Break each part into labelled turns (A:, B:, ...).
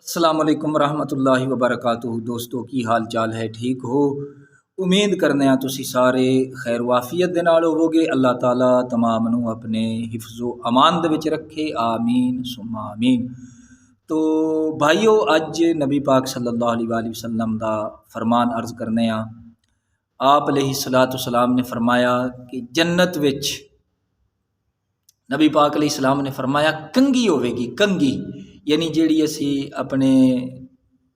A: अस्सलाम वालेकुम रहमतुल्लाहि व बरकातुहू। दोस्तों की हाल चाल है, ठीक हो? उम्मीद करने हैं तुसी सारे खैर वाफियत दे नाल होवोगे। अल्लाह ताला तमाम नू अपने हिफ्ज़ो अमान दे विच रखे, आमीन सुम्मा आमीन। तो भाईओ, अज नबी पाक सल्लल्लाहु अलैहि वसल्लम दा फरमान अर्ज़ करने आ। आप अलैहिस्सलातु वस्सलाम ने फरमाया कि जन्नत विच नबी पाक अलैहिस्सलाम ने फरमाया कंघी होवेगी। कंघी यानी जिहड़ी असी अपने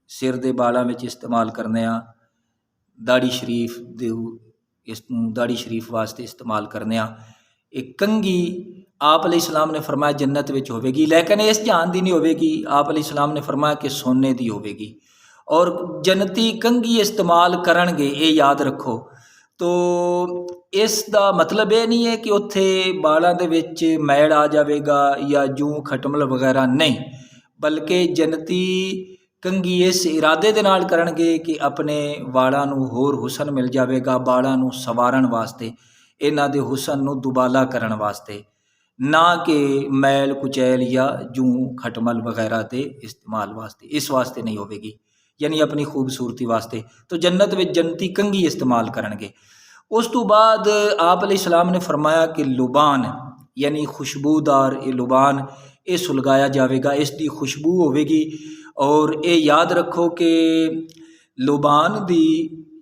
A: सिर दे बालों में इस्तेमाल करने आ, दाड़ी शरीफ दे इसनूं दाड़ी शरीफ वास्ते इस्तेमाल करने आ। एक कंघी आप अलैहिस्सलाम ने फरमाया जन्नत विच होवेगी, लेकिन इस जहान दी नहीं होवेगी। आप अलैहिस्सलाम ने फरमाया कि सोने दी होवेगी। और जन्नती कंघी इस्तेमाल करनगे, ये याद रखो। तो इस दा मतलब ये नहीं है कि उत्थे बालों दे विच मैल आ जाएगा या जूं खटमल वगैरह, नहीं, बल्कि जन्नती कंघी इस इरादे दे नाल करनगे कि अपने वालों नूं होर हुसन मिल जाएगा, बालों नूं सवारन वास्ते, इन्हां दे हुसन नूं दुबाला करन वास्ते, ना कि मैल कुचैल या जूं खटमल वगैरह के इस्तेमाल वास्ते। इस वास्ते नहीं होवेगी, यानी अपनी खूबसूरती वास्ते। तो जन्नत में जन्नती कंघी इस्तेमाल करनगे। उस तो बाद आप अलैहिस्सलाम ने फरमाया कि लुबान यानी खुशबूदार ये लुबान ये सुलगाया जाएगा, इसकी खुशबू होवेगी। और ये याद रखो कि लुबान दी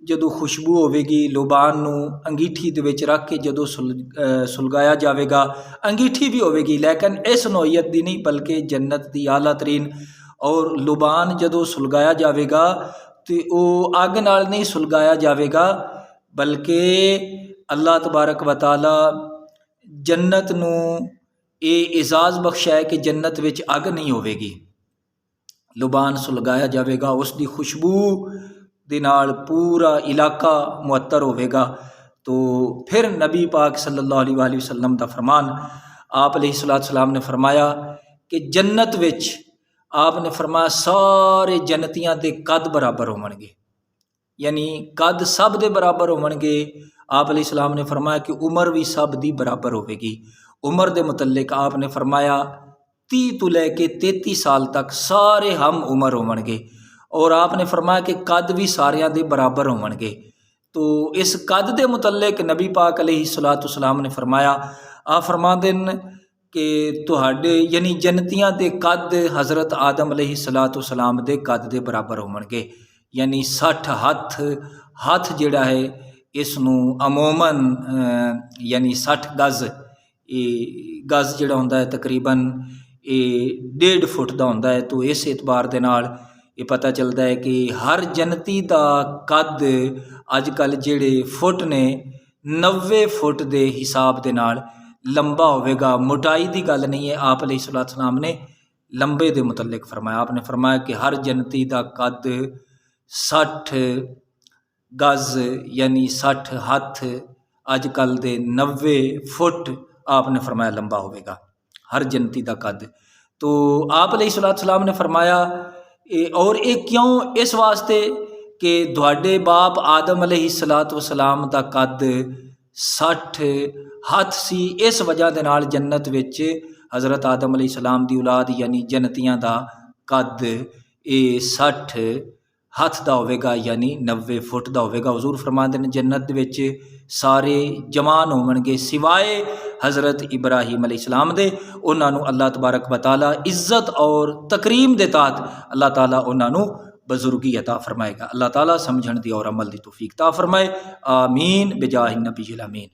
A: जदों खुशबू होवेगी, लुबान नूं अंगीठी दे विच रख के जदों सुलगाया जाएगा, अंगीठी भी होवेगी लेकिन इस नौईयत दी नहीं, बल्कि जन्नत दी आला तरीन। और लुबान जदों सुलगाया जाएगा तो वह अग नाल नहीं सुलगाया जाएगा, बल्कि अल्लाह तबारक व तआला जन्नत नूं ये एजाज़ बख्शा है कि जन्नत विच अग नहीं होवेगी। लुबान सुलगाया जाएगा, उसकी खुशबू दे नाल पूरा इलाका मुअत्तर होवेगा। तो फिर नबी पाक सल्लल्लाहु अलैहि वसल्लम दा फरमान, आप अलैहिस्सलातु वस्सलाम ने फरमाया कि जन्नत विच आपने फरमाया सारे जन्नतियां दे कद बराबर होवणगे, यानी कद सब दे बराबर होवणगे। आप अलैहिस्सलाम ने फरमाया कि उम्र भी सब दी बराबर होवेगी। उम्र दे मुतल्लिक आपने फरमाया 30 तो लैके 33 साल तक सारे हम उम्र होवणगे। और आपने फरमाया कि कद भी सारियां दे बराबर होवणगे। तो इस कद दे मुतल्लिक नबी पाक अलैहिस्सलातु वस्सलाम ने फरमाया, आप फरमाते हैं कि तुहाडे यानी जन्नतियां दे कद हज़रत आदम अलैहिस्सलातु वस्सलाम दे कद दे बराबर होवणगे, यानी 60 हथ जिहड़ा है इसनूं अमूमन यानी 60 गज़, गज़ जिहड़ा हुंदा है तकरीबन 1.5 फुट का हुंदा है। तो इस एतबार दे नाल ये पता चलता है कि हर जन्नती का कद अजकल जिहड़े फुट ने 90 फुट के हिसाब के नाल लंबा होवेगा। मोटाई की गल नहीं है, आप अलैहिस्सलातु वस्सलाम ने लंबे के मुतल्लिक फरमाया। आपने फरमाया कि हर जन्नती का कद 60 गज़ यानी 60 हथ अजकल दे 90 फुट आपने फरमाया लंबा होवेगा हर जन्नती का कद। तो आप अलैहिस्सलातु वस्सलाम ने फरमाया और ये क्यों, इस वास्ते कि तुहाडे बाप आदम अलैहिस्सलातु वस्सलाम दा कद 60 हथ सी। इस वजह दे नाल जन्नत विच हज़रत आदम अलैहिस्सलाम दी औलाद यानी जन्नतियां दा कद 60 हथ दा होवेगा, यानी 90 फुट दा होवेगा। हुजूर फरमाते हैं जन्नत विच सारे जवान होवणगे सिवाय हज़रत इब्राहीम अलैहिस्सलाम दे। उन्हां नूं अल्लाह तबारक व तआला इज़्ज़त और तकरीम दे तहत अल्लाह ताला उन्हां नूं बुजुर्गी अता फरमाएगा। अल्लाह ताला समझण दी और अमल दी तौफीक अता फरमाए। आमीन बिजाहि नबील अमीन।